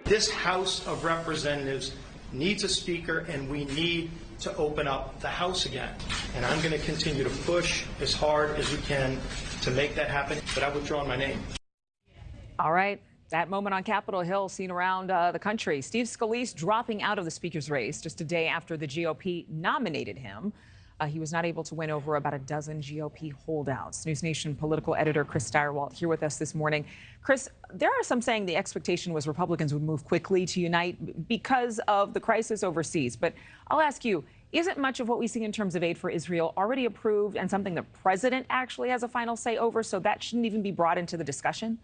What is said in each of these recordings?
This House of Representatives needs a speaker, and we need to open up the House again. And I'm going to continue to push as hard as we can to make that happen, but I withdraw my name. All right. That moment on Capitol Hill seen around the country. Steve Scalise dropping out of the speaker's race just a day after the GOP nominated him. He was not able to win over about a dozen GOP holdouts. NewsNation political editor Chris Stirewalt here with us this morning. Chris, there are some saying the expectation was Republicans would move quickly to unite because of the crisis overseas. But I'll ask you, isn't much of what we see in terms of aid for Israel already approved and something the president actually has a final say over, so that shouldn't even be brought into the discussion?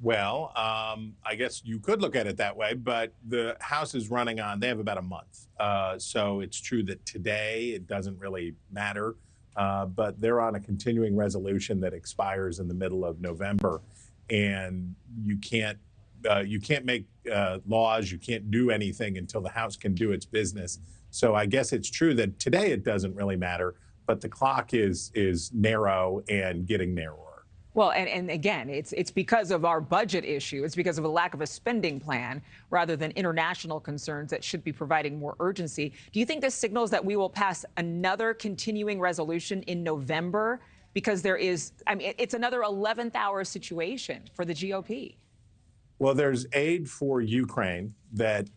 Well, I guess you could look at it that way, but the House is running on, they have about a month. So it's true that today it doesn't really matter, but they're on a continuing resolution that expires in the middle of November. And you can't make laws, you can't do anything until the House can do its business. So I guess it's true that today it doesn't really matter, but the clock is narrow and getting narrower. Well, and again, it's because of our budget issue. It's because of a lack of a spending plan rather than international concerns that should be providing more urgency. Do you think this signals that we will pass another continuing resolution in November? Because there is, I mean, it's another 11th hour situation for the GOP. Well, there's aid for Ukraine that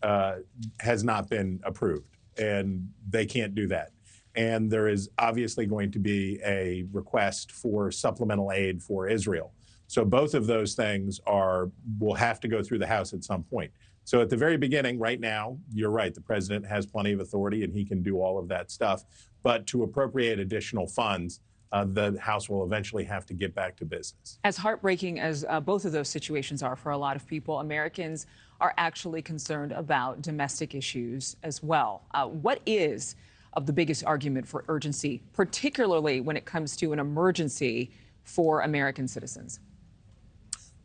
has not been approved, and they can't do that. And there is obviously going to be a request for supplemental aid for Israel. So both of those things will have to go through the House at some point. So at the very beginning, right now, you're right, the president has plenty of authority and he can do all of that stuff. But to appropriate additional funds, the House will eventually have to get back to business. As heartbreaking as both of those situations are for a lot of people, Americans are actually concerned about domestic issues as well. What is of the biggest argument for urgency, particularly when it comes to an emergency for American citizens?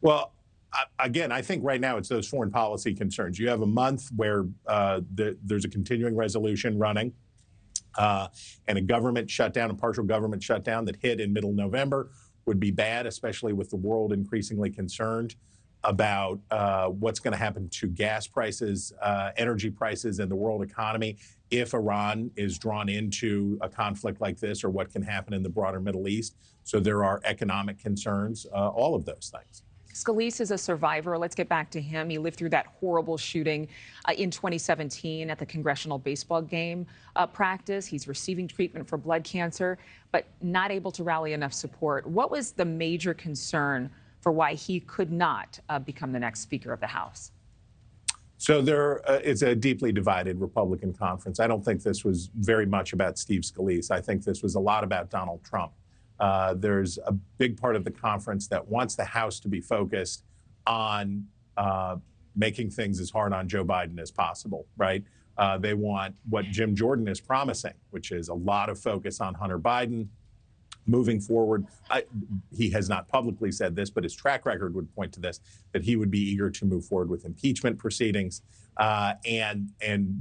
Well, again, I think right now it's those foreign policy concerns. You have a month where there's a continuing resolution running and a government shutdown, a partial government shutdown that hit in middle November would be bad, especially with the world increasingly concerned about what's going to happen to gas prices, energy prices, and the world economy if Iran is drawn into a conflict like this, or what can happen in the broader Middle East. So there are economic concerns, all of those things. Scalise is a survivor. Let's get back to him. He lived through that horrible shooting in 2017 at the congressional baseball game practice. He's receiving treatment for blood cancer, but not able to rally enough support. What was the major concern for why he could not become the next Speaker of the House? So there is a deeply divided Republican conference. I don't think this was very much about Steve Scalise. I think this was a lot about Donald Trump. There's a big part of the conference that wants the House to be focused on making things as hard on Joe Biden as possible, right? They want what Jim Jordan is promising, which is a lot of focus on Hunter Biden, moving forward. He has not publicly said this, but his track record would point to this, that he would be eager to move forward with impeachment proceedings and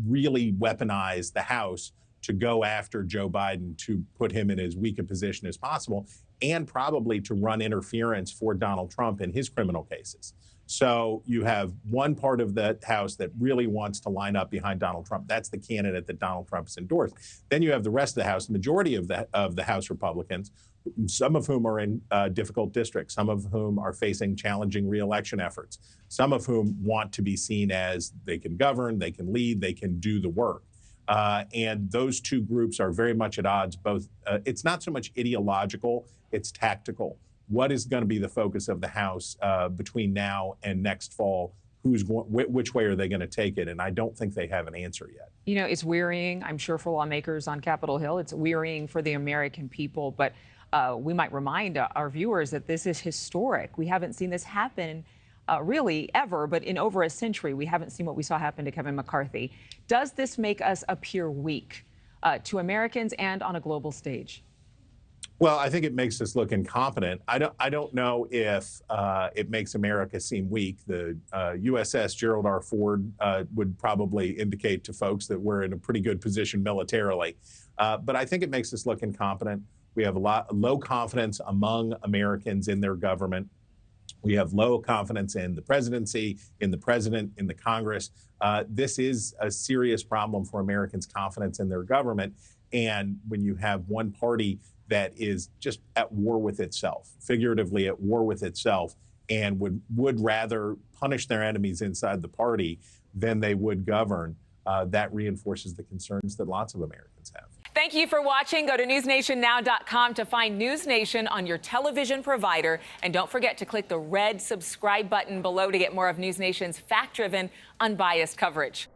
really weaponize the House to go after Joe Biden, to put him in as weak a position as possible, and probably to run interference for Donald Trump in his criminal cases. So you have one part of the House that really wants to line up behind Donald Trump. That's the candidate that Donald Trump has endorsed. Then you have the rest of the House, the majority of the House Republicans, some of whom are in difficult districts, some of whom are facing challenging reelection efforts, some of whom want to be seen as they can govern, they can lead, they can do the work. And those two groups are very much at odds. Both, it's not so much ideological, it's tactical. What is going to be the focus of the House between now and next fall? Which way are they going to take it? And I don't think they have an answer yet. You know, it's wearying, I'm sure, for lawmakers on Capitol Hill. It's wearying for the American people. But we might remind our viewers that this is historic. We haven't seen this happen really ever, but in over a century, we haven't seen what we saw happen to Kevin McCarthy. Does this make us appear weak to Americans and on a global stage? Well, I think it makes us look incompetent. I don't know if it makes America seem weak. The USS Gerald R. Ford would probably indicate to folks that we're in a pretty good position militarily. But I think it makes us look incompetent. We have low confidence among Americans in their government. We have low confidence in the presidency, in the president, in the Congress. This is a serious problem for Americans' confidence in their government. And when you have one party that is just at war with itself, figuratively at war with itself, and would rather punish their enemies inside the party than they would govern, that reinforces the concerns that lots of Americans have. Thank you for watching. Go to newsnationnow.com to find News Nation on your television provider. And don't forget to click the red subscribe button below to get more of News Nation's fact-driven, unbiased coverage.